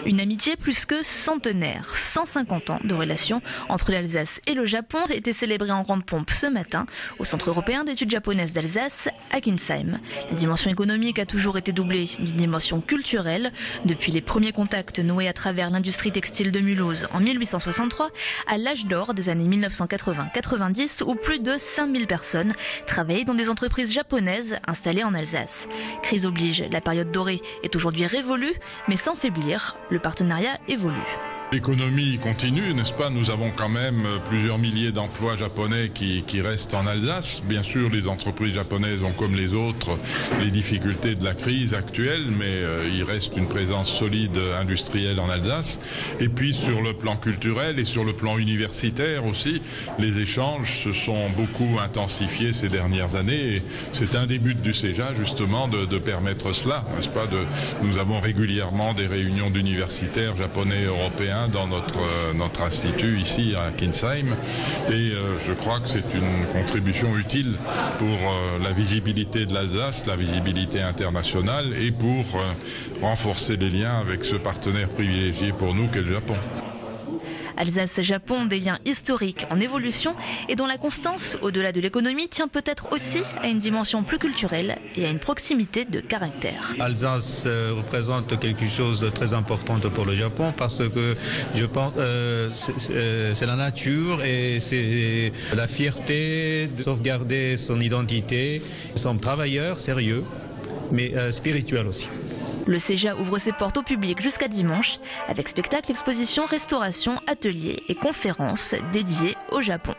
Une amitié plus que centenaire. 150 ans de relation entre l'Alsace et le Japon étaient célébrés en grande pompe ce matin au Centre européen d'études japonaises d'Alsace à Kinsheim. La dimension économique a toujours été doublée d'une dimension culturelle. Depuis les premiers contacts noués à travers l'industrie textile de Mulhouse en 1863 à l'âge d'or des années 1980-90 où plus de 5000 personnes travaillaient dans des entreprises japonaises installées en Alsace. Crise oblige, la période dorée est aujourd'hui révolue, mais sans faiblir, le partenariat évolue. L'économie continue, n'est-ce pas? Nous avons quand même plusieurs milliers d'emplois japonais qui restent en Alsace. Bien sûr, les entreprises japonaises ont, comme les autres, les difficultés de la crise actuelle, mais il reste une présence solide industrielle en Alsace. Et puis, sur le plan culturel et sur le plan universitaire aussi, les échanges se sont beaucoup intensifiés ces dernières années. Et c'est un des buts du CEJA, justement, de permettre cela, n'est-ce pas? Nous avons régulièrement des réunions d'universitaires japonais et européens dans notre institut ici à Kinsheim et je crois que c'est une contribution utile pour la visibilité de l'Alsace, la visibilité internationale et pour renforcer les liens avec ce partenaire privilégié pour nous qu'est le Japon. Alsace-Japon, des liens historiques en évolution et dont la constance, au-delà de l'économie, tient peut-être aussi à une dimension plus culturelle et à une proximité de caractère. Alsace représente quelque chose de très important pour le Japon parce que je pense c'est la nature et c'est la fierté de sauvegarder son identité. Nous sommes travailleurs, sérieux, mais spirituels aussi. Le CEJA ouvre ses portes au public jusqu'à dimanche avec spectacles, expositions, restauration, ateliers et conférences dédiées au Japon.